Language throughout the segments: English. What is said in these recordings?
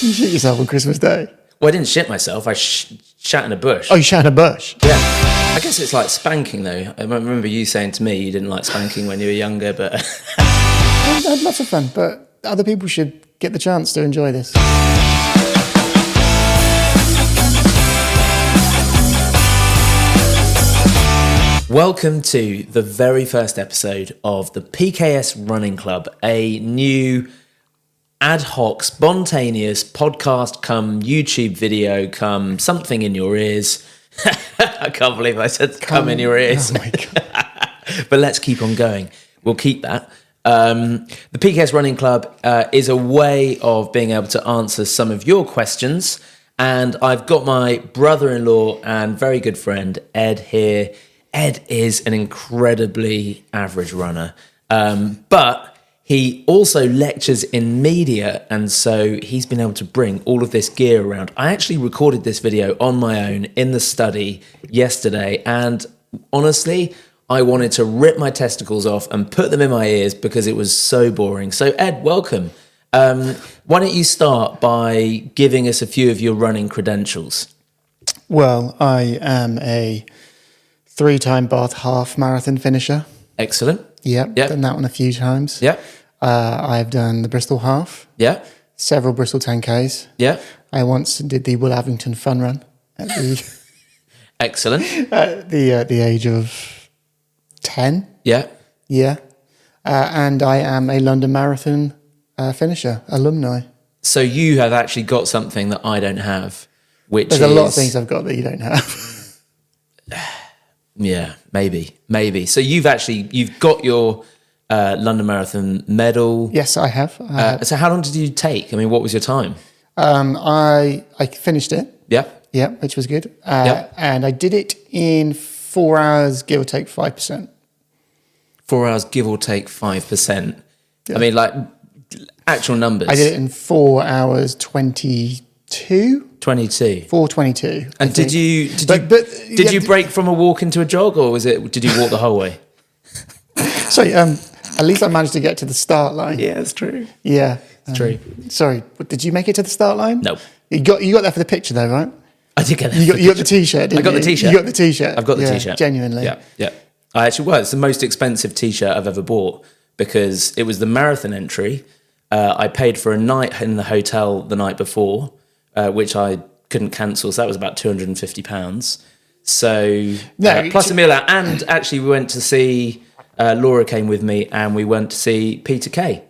You shit yourself on Christmas Day? Well, I didn't shit myself. I shat in a bush. Oh, you shat in a bush? Yeah. I guess it's like spanking, though. I remember you saying to me you didn't like spanking when you were younger, but... I had lots of fun, but other people should get the chance to enjoy this. Welcome to the very first episode of the PKS Running Club, a new ad hoc, spontaneous podcast come YouTube video come something in your ears. I can't believe I said come in your ears. Oh my God. But let's keep on going. We'll keep that. The PKS Running Club is a way of being able to answer some of your questions. And I've got my brother-in-law and very good friend, Ed, here. Ed is an incredibly average runner, but he also lectures in media, and so he's been able to bring all of this gear around. I actually recorded this video on my own in the study yesterday, and honestly, I wanted to rip my testicles off and put them in my ears because it was so boring. So Ed, welcome. Why don't you start by giving us a few of your running credentials? Well, I am a 3-time Bath half marathon finisher. Excellent. Yep. Done that one a few times. Yep. I've done the Bristol half. Yeah. Several Bristol 10Ks. Yeah. I once did the Woolhavington fun run at the Excellent. at the age of 10. Yeah. Yeah. And I am a London Marathon finisher, alumni. So you have actually got something that I don't have, which There's a lot of things I've got that you don't have. Yeah, maybe. So you've got your London Marathon medal. Yes, I have. So how long did you take? I mean, what was your time? I finished it. Yeah. Yeah, which was good. And I did it in 4 hours, give or take 5%. 4 hours, give or take 5%. Yeah. I mean, like actual numbers. I did it in 4 hours 22. 22. 4:22. And did you break from a walk into a jog, or did you walk the whole way? Sorry, at least I managed to get to the start line. Yeah, that's true. Yeah, It's true. Sorry, did you make it to the start line? No. You got there for the picture though, right? I did get that. You got the t-shirt. Didn't I got the t-shirt. You got the t-shirt. I've got the t-shirt. Genuinely. Yeah. It's the most expensive t-shirt I've ever bought because it was the marathon entry. I paid for a night in the hotel the night before, which I couldn't cancel. So that was about £250. So plus a meal out. And actually we went to see, Laura came with me and we went to see Peter Kay,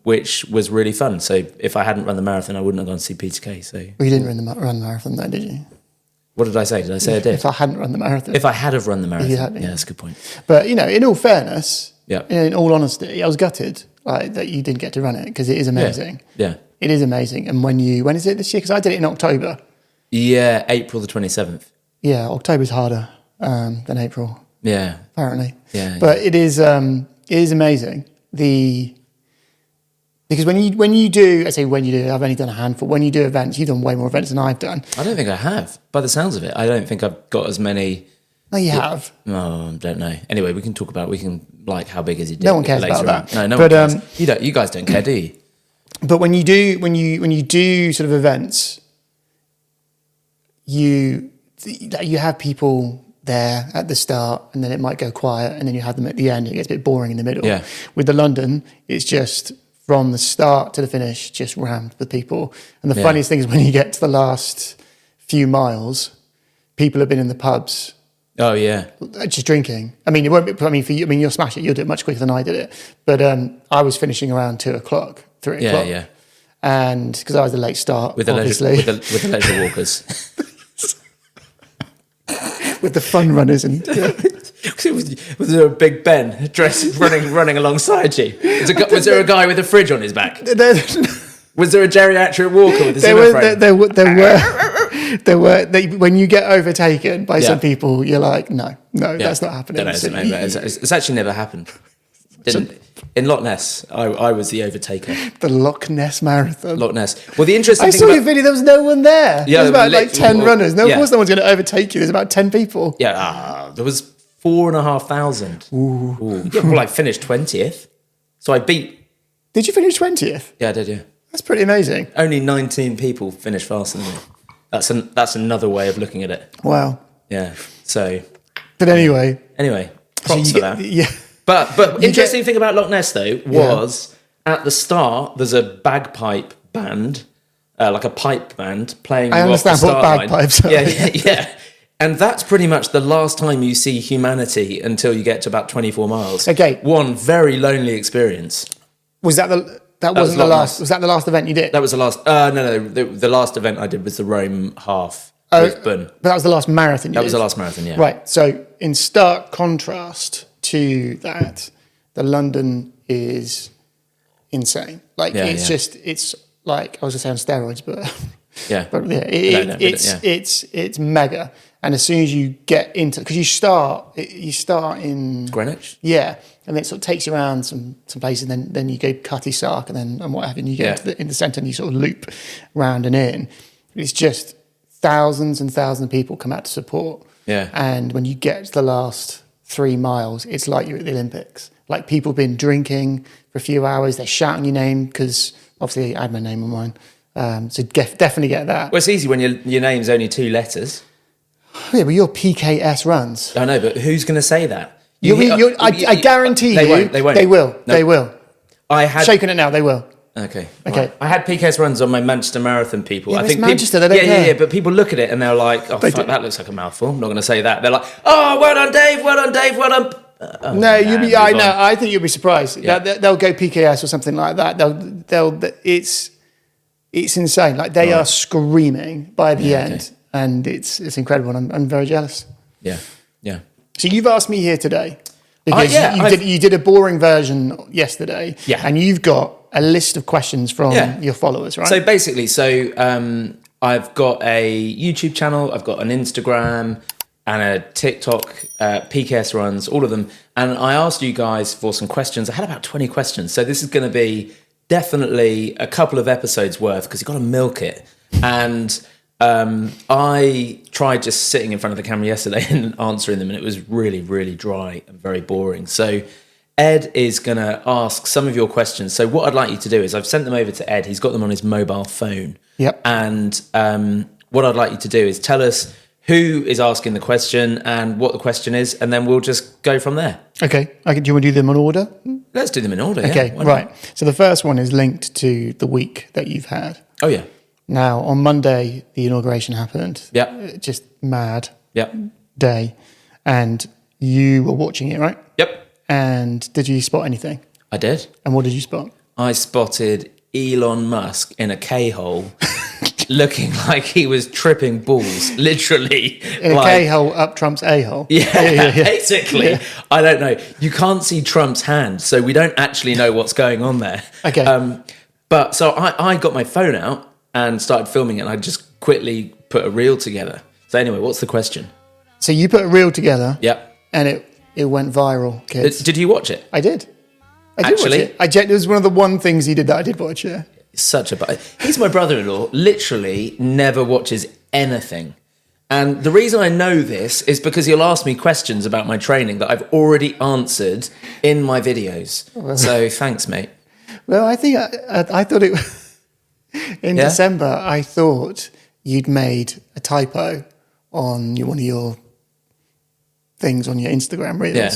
which was really fun. So if I hadn't run the marathon, I wouldn't have gone to see Peter Kay. So well, you didn't run the marathon though, did you? What did I say? Did I say I did? If I hadn't run the marathon. If I had have run the marathon. Yeah, that's a good point. But, in all fairness, Yeah. in all honesty, I was gutted that you didn't get to run it because it is amazing. Yeah. It is amazing. And when is it this year? Because I did it in October. Yeah, April the 27th. Yeah, October's harder than April. Yeah. Apparently. Yeah. But it is amazing. Because when you do, I've only done a handful. When you do events, you've done way more events than I've done. I don't think I have. By the sounds of it, I don't think I've got as many. No, you have. Oh, I don't know. Anyway, we can talk about, how big is it? No one cares about that. No one cares. You guys don't care, do you? But when you do sort of events, you have people there at the start, and then it might go quiet, and then you have them at the end. And it gets a bit boring in the middle. Yeah. With the London, it's just from the start to the finish, just rammed with people. And the funniest thing is when you get to the last few miles, people have been in the pubs. Oh yeah, just drinking. I mean, it won't be. For you, you'll smash it. You'll do it much quicker than I did it. But I was finishing around 2 o'clock, 3 o'clock. Yeah. And because I was a late start, with the obviously, with the leisure walkers, with the fun runners, and was there a Big Ben dressed running alongside you? Was there a guy with a fridge on his back? Was there a geriatric walker with a Zimmer frame? There were. When you get overtaken by some people, you're like, no, that's not happening. It's actually never happened. In Loch Ness, I was the overtaker. The Loch Ness Marathon. Loch Ness. Well, the interesting thing I saw your video. There was no one there. Yeah, there was about 10 runners. Of course, no one's going to overtake you. There's about 10 people. Yeah, there was 4,500. Ooh. Well, I finished 20th, so I beat. Did you finish 20th? Yeah, I did. Yeah. That's pretty amazing. Only 19 people finish faster than me. That's another way of looking at it. Wow. Yeah. So. But anyway. Props for that. Yeah. But interesting thing about Loch Ness though was at the start there's a bagpipe band, like a pipe band playing. I understand what bagpipes are. Yeah. And that's pretty much the last time you see humanity until you get to about 24 miles. Okay. One very lonely experience. Was that wasn't the last? Was that the last event you did? That was the last. No. The last event I did was the Rome half. Lisbon. But that was the last marathon. That was the last marathon. Yeah. Right. So in stark contrast to that, the London is insane. Like it's like I was going to say on steroids, but it's mega. And as soon as you get into, because you start in Greenwich, and it sort of takes you around some places, and then you go Cutty Sark, and what have you, and you get in the centre, and you sort of loop round and in. It's just thousands and thousands of people come out to support. Yeah, and when you get to the last 3 miles, it's like you're at the Olympics. Like people have been drinking for a few hours, they're shouting your name because obviously I had my name on mine. So definitely get that. Well, it's easy when your name's only 2 letters. Yeah, but your PKS runs. I know, but who's going to say that? I guarantee they won't. They will. No. They will. I had shaking it now. They will. Okay. Right. I had PKS runs on my Manchester Marathon. People, yeah, I think Manchester. They don't care. But people look at it and they're like, "Oh, fuck, that looks like a mouthful." I'm not going to say that. They're like, "Oh, well done, Dave. Well done, Dave. Well done." No, you'll be. I know. I think you'll be surprised. Yeah. They'll go PKS or something like that. It's insane. Like they are screaming by the end. And it's incredible, and I'm very jealous. Yeah. So you've asked me here today because you did a boring version yesterday, and you've got a list of questions from your followers, right? So basically, I've got a YouTube channel, I've got an Instagram, and a TikTok, PKS Runs, all of them. And I asked you guys for some questions. I had about 20 questions, so this is going to be definitely a couple of episodes worth because you've got to milk it. And I tried just sitting in front of the camera yesterday and answering them, and it was really, really dry and very boring. So Ed is going to ask some of your questions. So what I'd like you to do is I've sent them over to Ed. He's got them on his mobile phone. Yep. And what I'd like you to do is tell us who is asking the question and what the question is, and then we'll just go from there. Okay. Do you want to do them in order? Let's do them in order. Okay, right. So the first one is linked to the week that you've had. Oh, yeah. Now, on Monday, the inauguration happened. Yeah. Just mad Yep. day. And you were watching it, right? Yep. And did you spot anything? I did. And what did you spot? I spotted Elon Musk in a K-hole looking like he was tripping balls, literally. In a K-hole up Trump's A-hole? Yeah, basically. Yeah. I don't know. You can't see Trump's hand, so we don't actually know what's going on there. Okay. But so I got my phone out and started filming it, and I just quickly put a reel together. So anyway, what's the question? So you put a reel together. Yep. And it went viral, kids. Did you watch it? I did. I did Actually? watch it. It was one of the one things he did that I did watch, yeah. He's my brother-in-law, literally never watches anything. And the reason I know this is because he'll ask me questions about my training that I've already answered in my videos. So thanks, mate. Well, I think I thought it in December, I thought you'd made a typo on one of your things on your Instagram reels. Yeah.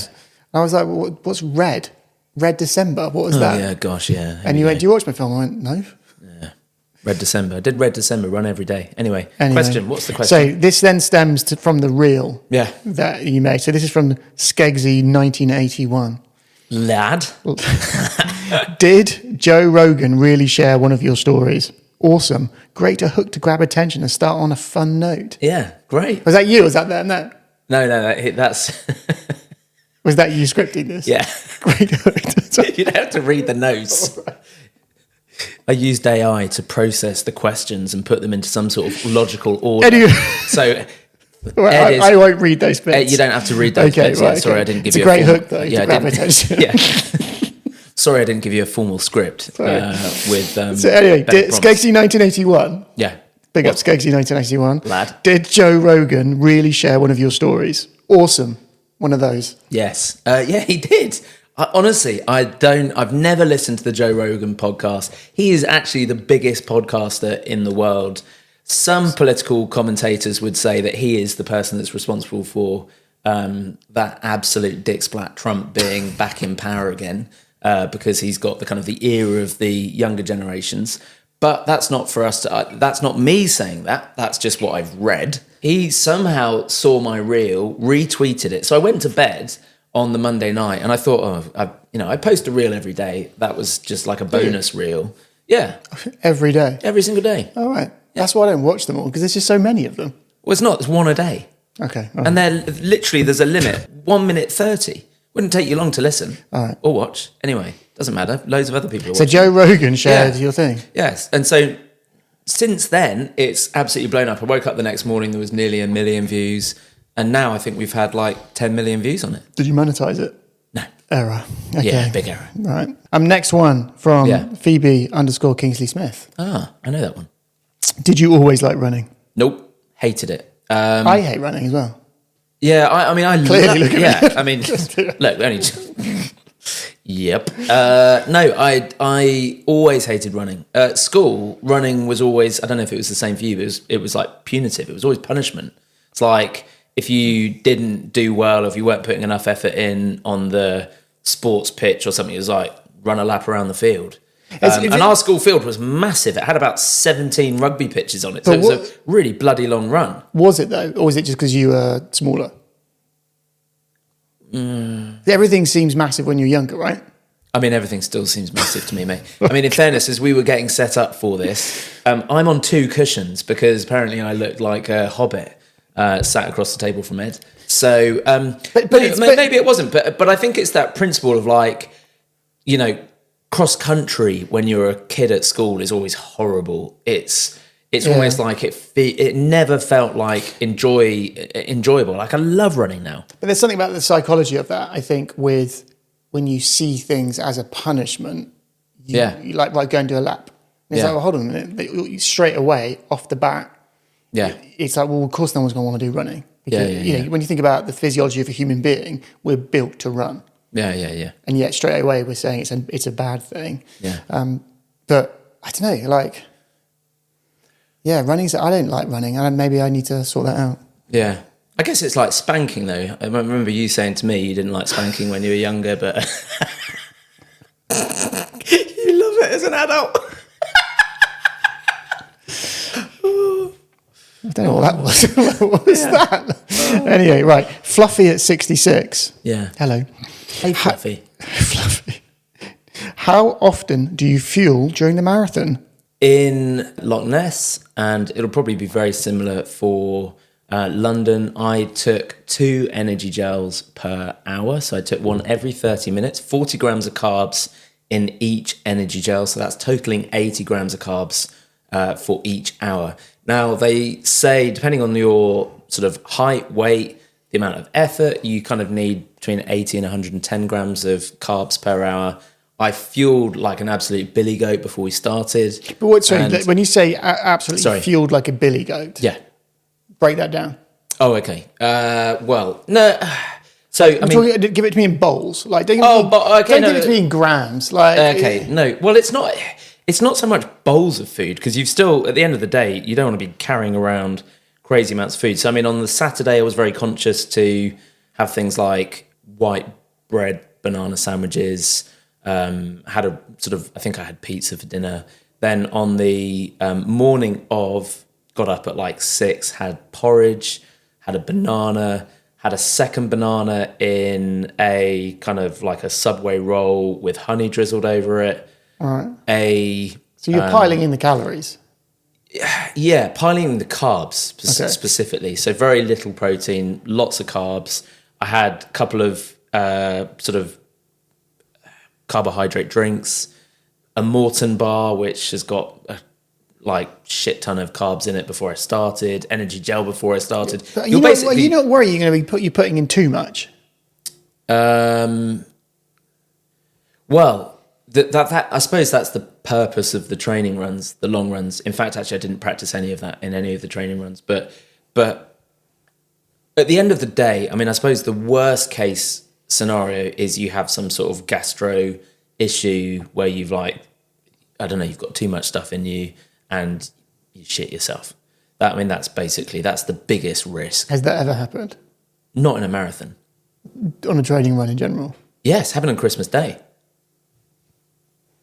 I was like, what's red? Red December? What was that? Oh, yeah, gosh, yeah. And you went, do you watch my film? I went, no. Yeah. Red December. I did Red December, run every day. Anyway, question. What's the question? So this then stems from the reel that you made. So this is from Skegsy 1981. Lad. Did Joe Rogan really share one of your stories? Awesome. Great to hook to grab attention and start on a fun note. Yeah, great. Was that you? Was that them? No, that's... Was that you scripting this? Yeah. Great. You'd have to read the notes. Right. I used AI to process the questions and put them into some sort of logical order. Anyway. So... I won't read those bits. You don't have to read those bits. Right, Sorry, I didn't give you a great hook, though. Yeah, grab attention. Yeah. Sorry, I didn't give you a formal script with. So anyway, Skegsy 1981. Yeah. Big up Skegsy 1981. Lad. Did Joe Rogan really share one of your stories? Awesome. One of those. Yes. Yeah, he did. Honestly, I've never listened to the Joe Rogan podcast. He is actually the biggest podcaster in the world. Some political commentators would say that he is the person that's responsible for that absolute dick splat Trump being back in power again, because he's got the kind of the ear of the younger generations. But that's not for us to, that's not me saying that. That's just what I've read. He somehow saw my reel, retweeted it. So I went to bed on the Monday night and I thought, I post a reel every day. That was just like a bonus reel. Yeah. Every day? Every single day. All right. Yeah. That's why I don't watch them all, because there's just so many of them. Well, it's not. It's one a day. Okay. And there's a limit. 1 minute 30. Wouldn't take you long to listen or watch. Anyway, doesn't matter. Loads of other people are watching. So Joe Rogan shared your thing? Yes. And so since then, it's absolutely blown up. I woke up the next morning, there was nearly 1 million views. And now I think we've had like 10 million views on it. Did you monetize it? No. Error. Okay. Yeah, big error. Right. Next one from Phoebe_Kingsley Smith. Ah, I know that one. Did you always like running? Nope. Hated it. I hate running as well. Yeah, I Clearly look at me. I mean, look, only. Yep. No, I always hated running. At school, running was always, I don't know if it was the same for you, but it was like punitive. It was always punishment. It's like if you didn't do well, or if you weren't putting enough effort in on the sports pitch or something, it was like run a lap around the field. And our school field was massive. It had about 17 rugby pitches on it. So it was a really bloody long run. Was it though? Or was it just because you were smaller? Everything seems massive when you're younger, right? I mean, everything still seems massive to me, mate. I mean, in fairness, as we were getting set up for this, I'm on 2 cushions because apparently I looked like a hobbit sat across the table from Ed. So maybe it wasn't. But I think it's that principle of like, cross country when you're a kid at school is always horrible. It's almost like it never felt like enjoyable. Like I love running now. But there's something about the psychology of that, I think, with when you see things as a punishment. You like go and do a lap. And it's like, well, hold on a minute. Straight away off the bat. Yeah. It's like, well, of course no one's going to want to do running. Because, when you think about the physiology of a human being, we're built to run. Yeah. And yet straight away we're saying it's a bad thing. Yeah. But I don't know, like, I don't like running, and maybe I need to sort that out. Yeah. I guess it's like spanking though. I remember you saying to me you didn't like spanking when you were younger, but you love it as an adult. I don't know what that was. What was that? Anyway, right. Fluffy at 66. Yeah. Hello. Hey, Fluffy. Fluffy. How often do you fuel during the marathon? In Loch Ness, and it'll probably be very similar for London. I took 2 energy gels per hour. So I took one every 30 minutes, 40 grams of carbs in each energy gel. So that's totaling 80 grams of carbs for each hour. Now, they say, depending on your sort of height, weight, the amount of effort, you kind of need between 80 and 110 grams of carbs per hour. I fueled like an absolute billy goat before we started. But when you say absolutely fueled like a billy goat? Yeah. Break that down. Oh, okay. Well, no. So, give it to me in bowls. Like, don't give it to me in grams. Like, okay, no. Well, it's not so much bowls of food, because you've still, at the end of the day, you don't want to be carrying around crazy amounts of food. So, on the Saturday, I was very conscious to have things like white bread, banana sandwiches, I think I had pizza for dinner. Then on the morning of, got up at like 6, had porridge, had a banana, had a second banana in a kind of like a Subway roll with honey drizzled over it. All right. So you're piling in the calories? Yeah, piling in the carbs specifically. So very little protein, lots of carbs. I had a couple of sort of carbohydrate drinks, a Morton bar, which has got like shit ton of carbs in it before I started, energy gel before I started. But you're not worried you're going to be putting in too much? Well, that I suppose that's the purpose of the training runs, the long runs. In fact, actually, I didn't practice any of that in any of the training runs. But at the end of the day, I suppose the worst case scenario is you have some sort of gastro issue where you've like, I don't know, you've got too much stuff in you and you shit yourself. That's the biggest risk. Has that ever happened? Not in a marathon. On a training run in general? Yes, happened on Christmas Day.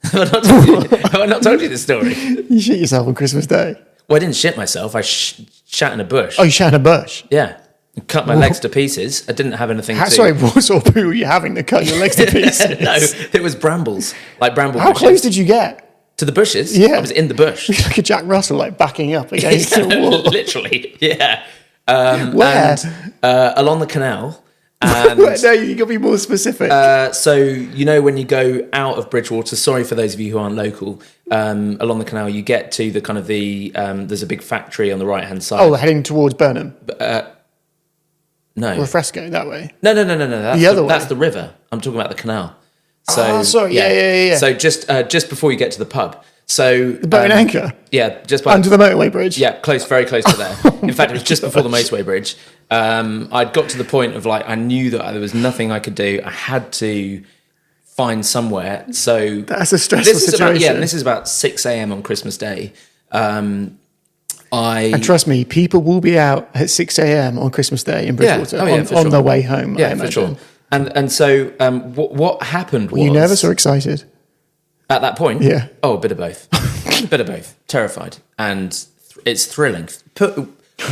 Have I not told you this story? You shit yourself on Christmas Day? Well, I didn't shit myself. I shat in a bush. Oh, you shat in a bush? Yeah. And cut my legs to pieces. I didn't have anything to... Sorry, what sort of poo were you having to cut your legs to pieces? No, it was brambles. Like bramble How bushes. close did you get? To the bushes? Yeah. I was in the bush. Like a Jack Russell, like backing up against the wall. Literally, yeah. Where? And, along the canal. And No, you got to be more specific. so, when you go out of Bridgewater, sorry for those of you who aren't local, along the canal, you get to the kind of there's a big factory on the right-hand side. Oh, heading towards Burnham? No. Or Fresco, that way? No. That's the other way? That's the river. I'm talking about the canal. So, sorry. Yeah. So just before you get to the pub. So The Boat and Anchor? Yeah, just by Under the motorway bridge? Yeah, very close to there. In fact, it was just before the motorway bridge. I'd got to the point of I knew that there was nothing I could do. I had to find somewhere. So That's a stressful situation. And this is about 6 a.m. on Christmas Day. And trust me, people will be out at 6 a.m. on Christmas Day in Bridgewater on their way home. Yeah, for sure. And so what happened was... Were you nervous or excited? At that point? Yeah. Oh, a bit of both. Bit of both. Terrified. And it's thrilling.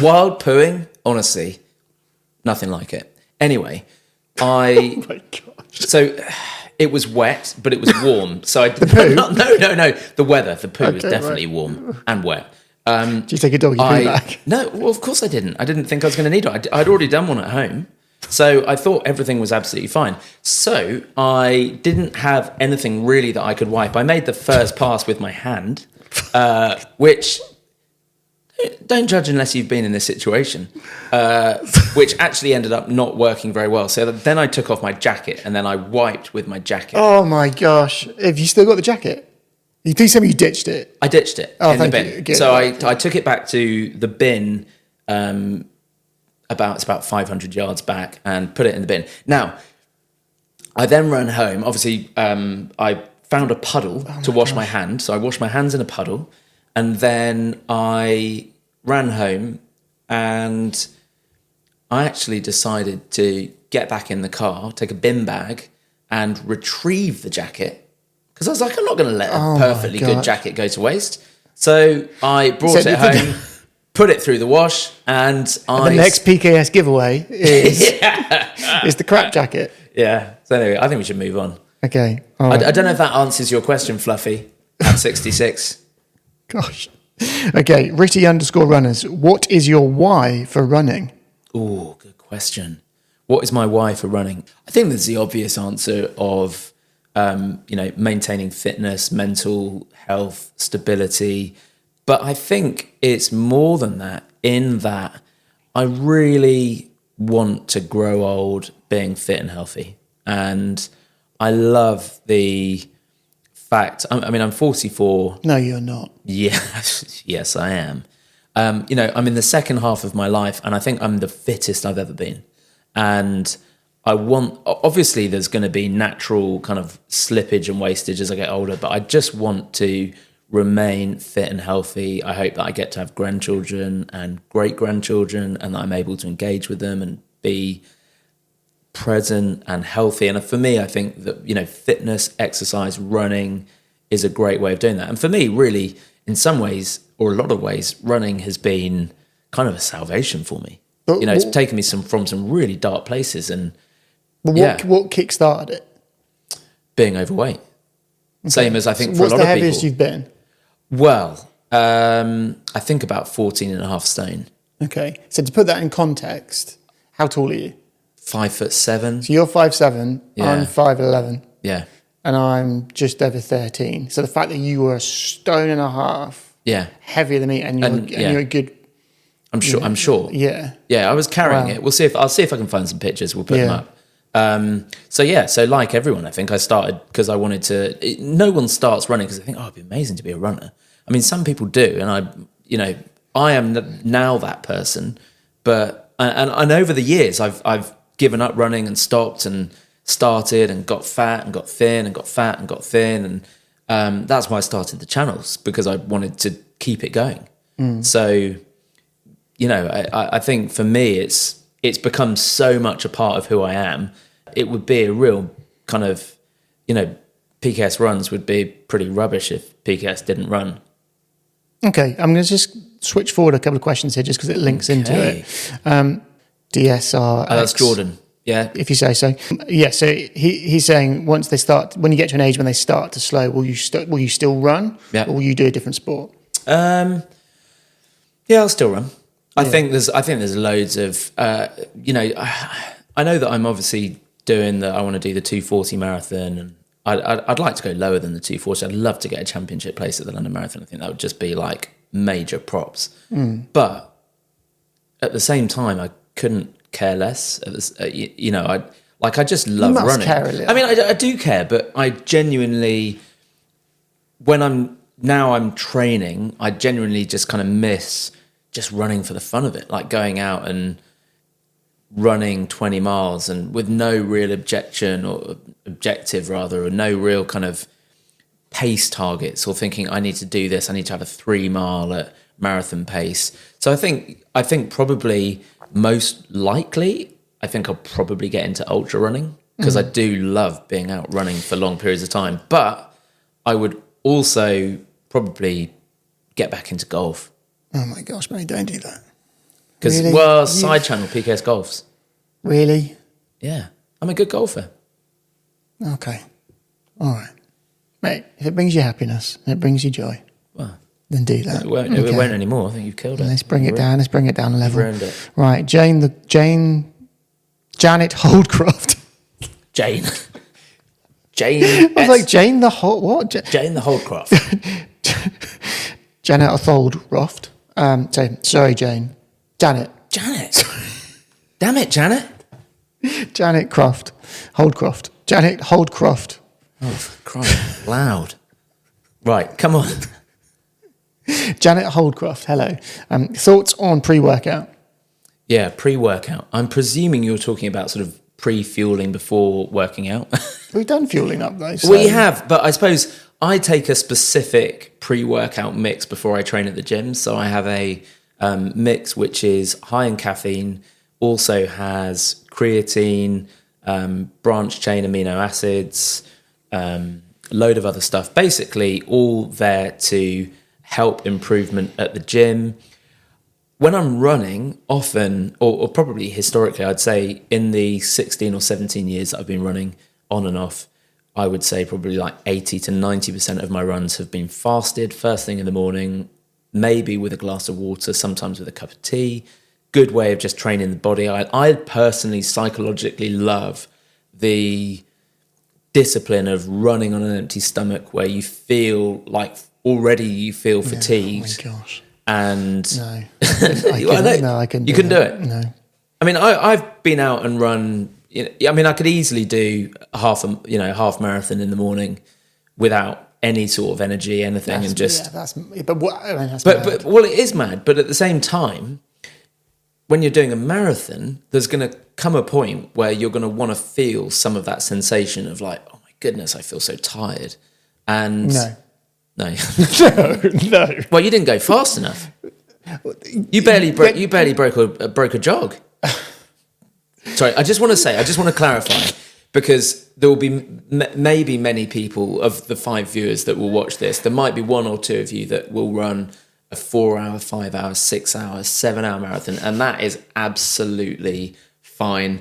Wild pooing, honestly, nothing like it. Anyway, Oh my gosh. So it was wet, but it was warm. So The poo? No. The weather. The poo was Okay, definitely right. warm and wet. Did you take a doggy poo back? No, well, of course I didn't. I didn't think I was going to need it. I'd already done one at home. So I thought everything was absolutely fine. So I didn't have anything really that I could wipe. I made the first pass with my hand, which, don't judge unless you've been in this situation, which actually ended up not working very well. So then I took off my jacket and then I wiped with my jacket. Oh my gosh. Have you still got the jacket? You think you ditched it? I ditched it in the bin. Good. So I took it back to the bin about 500 yards back and put it in the bin. Now, I then ran home. Obviously, I found a puddle to wash my hands. So I washed my hands in a puddle. And then I ran home and I actually decided to get back in the car, take a bin bag and retrieve the jacket. Because I was like, I'm not going to let a perfectly good jacket go to waste. So I brought it home, put it through the wash, and the next PKS giveaway is the crap jacket. Yeah. So anyway, I think we should move on. Okay. All right. I don't know if that answers your question, Fluffy, at 66. Gosh. Okay, Ritty_runners. What is your why for running? Oh, good question. What is my why for running? I think there's the obvious answer of, maintaining fitness, mental health, stability. But I think it's more than that, in that I really want to grow old being fit and healthy. And I love the fact, I'm 44. No, you're not. Yeah, yes, I am. I'm in the second half of my life and I think I'm the fittest I've ever been. And obviously there's going to be natural kind of slippage and wastage as I get older, but I just want to remain fit and healthy. I hope that I get to have grandchildren and great-grandchildren and that I'm able to engage with them and be present and healthy. And for me, I think that, fitness, exercise, running is a great way of doing that. And for me, really, in some ways, or a lot of ways, running has been kind of a salvation for me. But it's taken me from some really dark places and what kick-started it? Being overweight. Okay. Same as I think for a lot of people. What's the heaviest you've been? Well, I think about 14 and a half stone. Okay. So to put that in context, how tall are you? 5'7". So you're 5'7", I'm 5'11". Yeah. And I'm just over 13. So the fact that you were a stone and a half heavier than me and you're a good... I'm sure. Yeah. Yeah, I was carrying it. I'll see if I can find some pictures. We'll put them up. So like everyone, I think I started because I wanted to. No one starts running because they think, it'd be amazing to be a runner. I mean, some people do, and I am now that person. But and over the years, I've given up running and stopped and started and got fat and got thin and got fat and got thin. And that's why I started the channels, because I wanted to keep it going. So, you know, I think for me, it's become so much a part of who I am. It would be a real kind of, you know, PKS runs would be pretty rubbish if PKS didn't run. Okay, I'm going to just switch forward a couple of questions here just because it links into it. DSR. Oh, that's Jordan. Yeah. If you say so. Yeah, so he's saying when you get to an age when they start to slow, will you still run? Yeah. Or will you do a different sport? Yeah, I'll still run. I think there's loads of, you know, I know that I'm obviously I want to do the 240 marathon, and I'd like to go lower than the 240. I'd love to get a championship place at the London Marathon. I think that would just be like major props. But at the same time, I couldn't care less. You know, I just love running. Care a little. I mean, I do care, but I genuinely, when I'm training, I genuinely just kind of miss just running for the fun of it, like going out and running 20 miles and with no real objective, or no real kind of pace targets, or thinking I need to do this, I need to have a 3 mile at marathon pace. So I think probably most likely, I think I'll probably get into ultra running, because I do love being out running for long periods of time. But I would also probably get back into golf. Oh my gosh, mate, don't do that. Because, really? Side channel PKS Golfs. Really? Yeah, I'm a good golfer. Okay. All right. Mate, if it brings you happiness, and it brings you joy, Well, then do that. it won't anymore. I think you've killed it. Let's bring it down. Let's bring it down a level. Ruined it. Right, Janet Holdcroft. Jane. I was like, Jane the what? Jane the Holdcroft. Janet Holdcroft. Sorry, Jane. Janet. Damn it, Janet. Janet Croft. Holdcroft. Janet Holdcroft. Oh, for crying out loud. Right, come on. Janet Holdcroft, hello. Thoughts on pre-workout? Yeah, pre-workout. I'm presuming you're talking about sort of pre-fueling before working out. We've done fueling up though. So. We have, but I suppose I take a specific pre-workout mix before I train at the gym. So I have a mix which is high in caffeine, also has creatine, branch chain amino acids, load of other stuff, basically all there to help improvement at the gym. When I'm running, often, or probably historically, I'd say in the 16 or 17 years that I've been running on and off, I would say probably like 80 to 90% of my runs have been fasted first thing in the morning, maybe with a glass of water, sometimes with a cup of tea. Good way of just training the body. I personally psychologically love the discipline of running on an empty stomach, where you feel like already you feel fatigued. Oh my gosh. And no, I couldn't. You couldn't do it. No. I mean, I've been out and run. I mean, I could easily do half marathon in the morning without any sort of energy, anything, But it is mad. But at the same time, when you're doing a marathon, there's going to come a point where you're going to want to feel some of that sensation of like, oh my goodness, I feel so tired. And no. No. Well, you didn't go fast enough. You barely broke a jog. Sorry, I just want to clarify, because there will be maybe many people of the 5 viewers that will watch this. There might be 1 or 2 of you that will run a 4 hour, 5 hour, 6 hour, 7 hour marathon, and that is absolutely fine.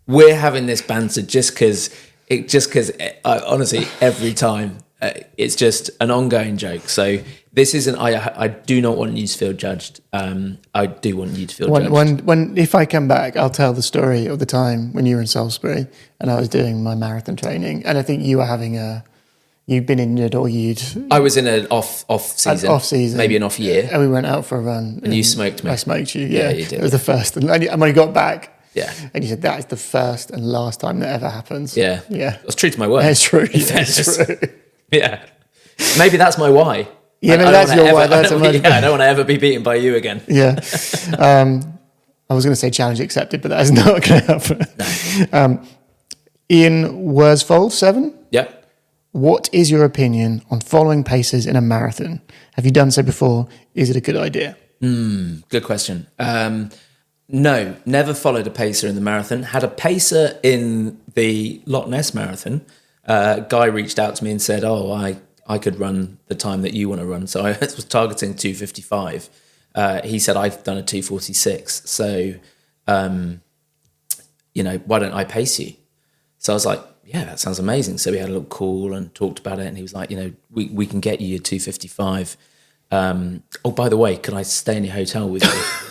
We're having this banter just because honestly, every time. It's just an ongoing joke. So this isn't. I do not want you to feel judged. I do want you to feel judged. When if I come back, I'll tell the story of the time when you were in Salisbury and I was doing my marathon training, and I think you were you'd been injured, or I was in an off season, maybe an off year, and we went out for a run. And you smoked me. I smoked you. Yeah, you did. It was the first, and when I got back. Yeah. And you said, that is the first and last time that ever happens. Yeah. Yeah. I was true to my word. It's true. It's true. Yeah. Maybe that's my why. Yeah, maybe that's your why. I don't want to ever be beaten by you again. Yeah. I was going to say challenge accepted, but that is not going to happen. No. Ian Worsfold, 7. Yep. What is your opinion on following paces in a marathon? Have you done so before? Is it a good idea? Good question. No, never followed a pacer in the marathon. Had a pacer in the Loch Ness Marathon. Guy reached out to me and said, "Oh, I could run the time that you want to run." So I was targeting 2:55. He said, "I've done a 2:46. So, why don't I pace you?" So I was like, "Yeah, that sounds amazing." So we had a little call and talked about it. And he was like, we can get you your 2:55. By the way, can I stay in your hotel with you?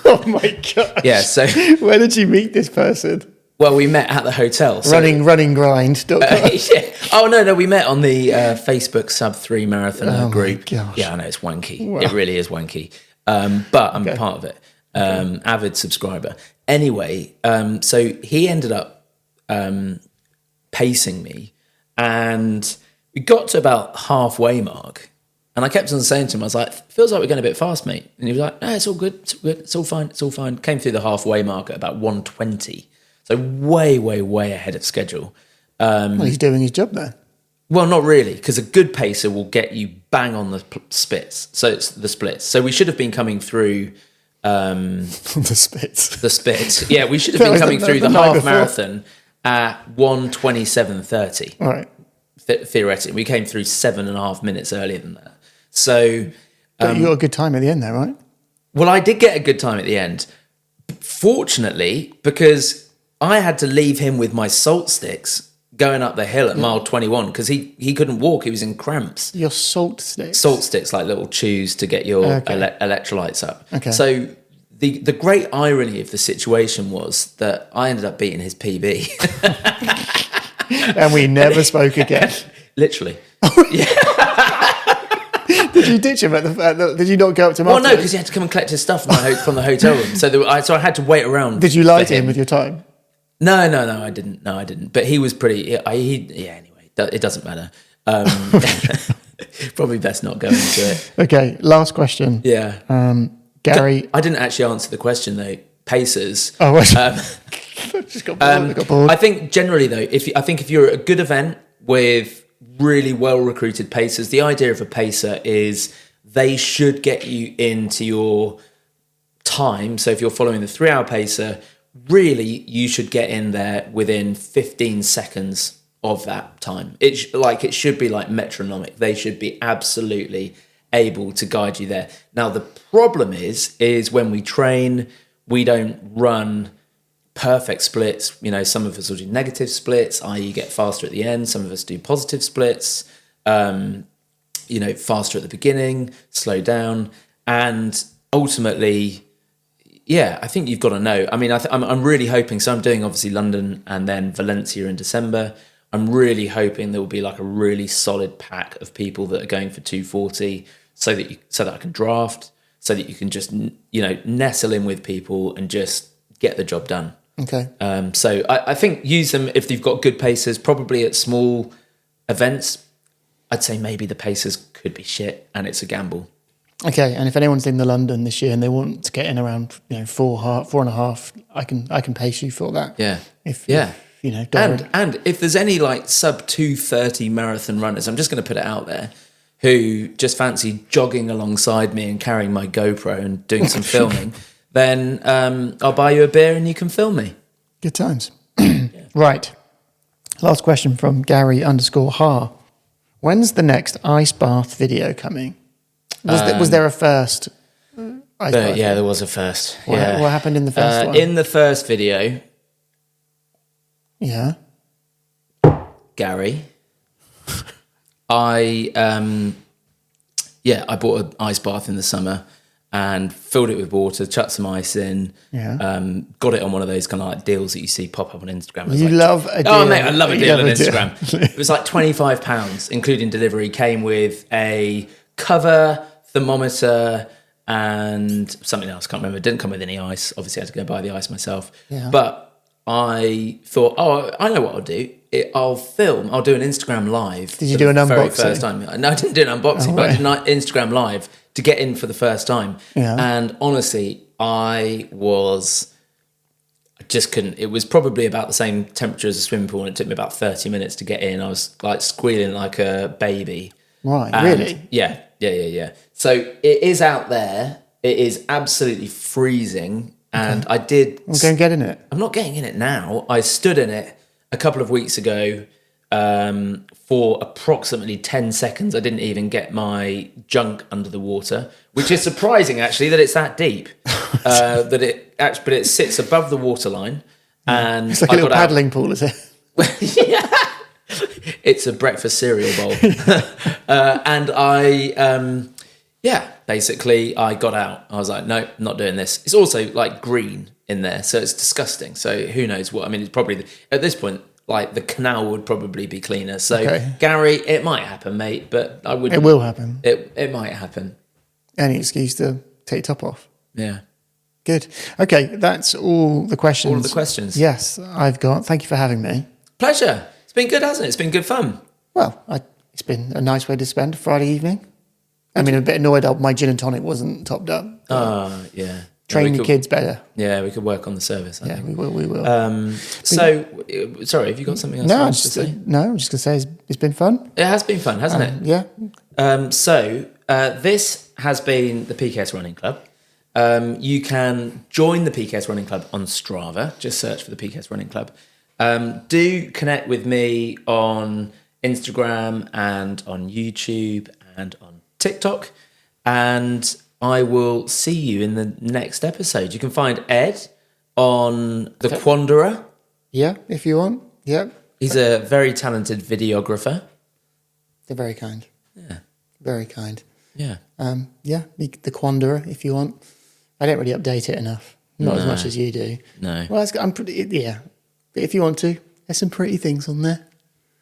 Oh my God. Yeah. So where did you meet this person? Well, we met at the hotel. So, Runninggrind.com. Yeah. Oh, no, we met on the Facebook Sub-3 Marathon group. Gosh. Yeah, I know, it's wanky. Wow. It really is wanky. But I'm part of it. Avid subscriber. Anyway, so he ended up pacing me, and we got to about halfway mark, and I kept on saying to him, I was like, "Feels like we're going a bit fast, mate." And he was like, "No, it's all good, it's all fine, it's all fine." Came through the halfway mark at about 1:20. So way, way, way ahead of schedule. Well, he's doing his job then. Well, not really, because a good pacer will get you bang on the splits. So it's the splits. So we should have been coming through The spits. the splits. Yeah, we should have been coming through the half marathon at 1:27:30. All right. Theoretically, we came through 7.5 minutes earlier than that. So, But you got a good time at the end there, right? well, I did get a good time at the end. Fortunately, because I had to leave him with my salt sticks going up the hill at mile 21 because he couldn't walk. He was in cramps. Your salt sticks. Salt sticks, like little chews to get your electrolytes up. Okay. So the great irony of the situation was that I ended up beating his PB. And we never spoke again. Literally. Did you ditch him did you not go up to him? Well, no, because he had to come and collect his stuff from the hotel room. So I had to wait around. Did you lie to him with your time? No, I didn't. No, I didn't. But he was pretty. Anyway, it doesn't matter. Probably best not go into it. Okay, last question. Yeah. Gary. I didn't actually answer the question though. Pacers. Oh, just got bored. I think generally though, if you're at a good event with really well recruited pacers, the idea of a pacer is they should get you into your time. So if you're following the 3-hour pacer, really you should get in there within 15 seconds of that time. It should be like metronomic. They should be absolutely able to guide you there. Now the problem is when we train, we don't run perfect splits. Some of us will do negative splits, i.e. get faster at the end. Some of us do positive splits, faster at the beginning, slow down. And ultimately, I think you've got to know. I mean, I'm really hoping, so I'm doing obviously London and then Valencia in December. I'm really hoping there will be like a really solid pack of people that are going for 240 so that I can draft, so that you can just, nestle in with people and just get the job done. Okay. So I think use them if they've got good pacers, probably at small events. I'd say maybe the pacers could be shit and it's a gamble. Okay, and if anyone's in the London this year and they want to get in around 4.5, I can pace you for that. Yeah. And if there's any like sub 2:30 marathon runners, I'm just going to put it out there, who just fancy jogging alongside me and carrying my GoPro and doing some filming, then I'll buy you a beer and you can film me. Good times. Right. Last question from Gary_Har. When's the next ice bath video coming? Was there a first ice bath? Yeah, there was a first. What happened in the first one? In the first video, yeah, Gary, I bought an ice bath in the summer and filled it with water, chucked some ice in, got it on one of those kind of like deals that you see pop up on Instagram. You love a deal. Oh, mate, I love a deal on Instagram. It was like £25, including delivery. Came with a cover, thermometer, and something else. Can't remember. It didn't come with any ice. Obviously, I had to go buy the ice myself. Yeah. But I thought, I know what I'll do. I'll film. I'll do an Instagram live. Did you do an unboxing? Very first time. No, I didn't do an unboxing, but I did an Instagram live to get in for the first time. Yeah. And honestly, I just couldn't. It was probably about the same temperature as a swimming pool, and it took me about 30 minutes to get in. I was like squealing like a baby. Right, And really? Yeah. So it is out there. It is absolutely freezing. And I did... I'm going to get in it. I'm not getting in it now. I stood in it a couple of weeks ago for approximately 10 seconds. I didn't even get my junk under the water, which is surprising, actually, that it's that deep. But it sits above the waterline. And It's like a little paddling pool, is it? Yeah. It's a breakfast cereal bowl. And basically I got out. I was like, no, not doing this. It's also like green in there, so it's disgusting. So who knows what? I mean, it's probably, at this point, like the canal would probably be cleaner. So Gary, it might happen, mate, but I wouldn't. It will happen. It might happen. Any excuse to take your top off. Yeah. Good. Okay, that's all the questions. All of the questions. Yes, I've got. Thank you for having me. Pleasure. It's been good, hasn't it? It's been good fun. Well, it's been a nice way to spend a Friday evening. I mean, I'm a bit annoyed that my gin and tonic wasn't topped up. Yeah. Train the kids better. Yeah, we could work on the service. I think. We will. Sorry, have you got something else No, to say? I'm just going to say it's been fun. It has been fun, hasn't it? Yeah. This has been the PKS Running Club. You can join the PKS Running Club on Strava. Just search for the PKS Running Club. Do connect with me on Instagram and on YouTube and on TikTok. And I will see you in the next episode. You can find Ed on The Quanderer. Yeah, if you want. Yeah. He's a very talented videographer. They're very kind. Yeah. Very kind. Yeah. The Quanderer, if you want. I don't really update it enough. Not as much as you do. No. Well, I'm pretty, yeah. But if you want to, there's some pretty things on there.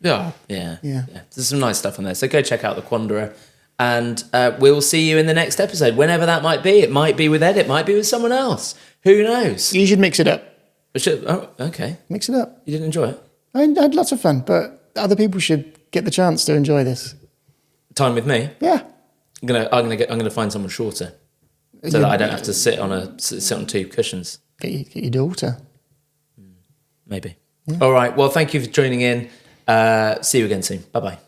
Yeah. There's some nice stuff on there. So go check out The Quanderer. And we'll see you in the next episode, whenever that might be. It might be with Ed, it might be with someone else. Who knows? You should mix it up. Oh, okay. Mix it up. You didn't enjoy it? I had lots of fun, but other people should get the chance to enjoy this. Time with me? Yeah. I'm gonna find someone shorter, so that I don't have to sit on two cushions. Get your daughter. Maybe. Yeah. All right. Well, thank you for joining in. See you again soon. Bye bye.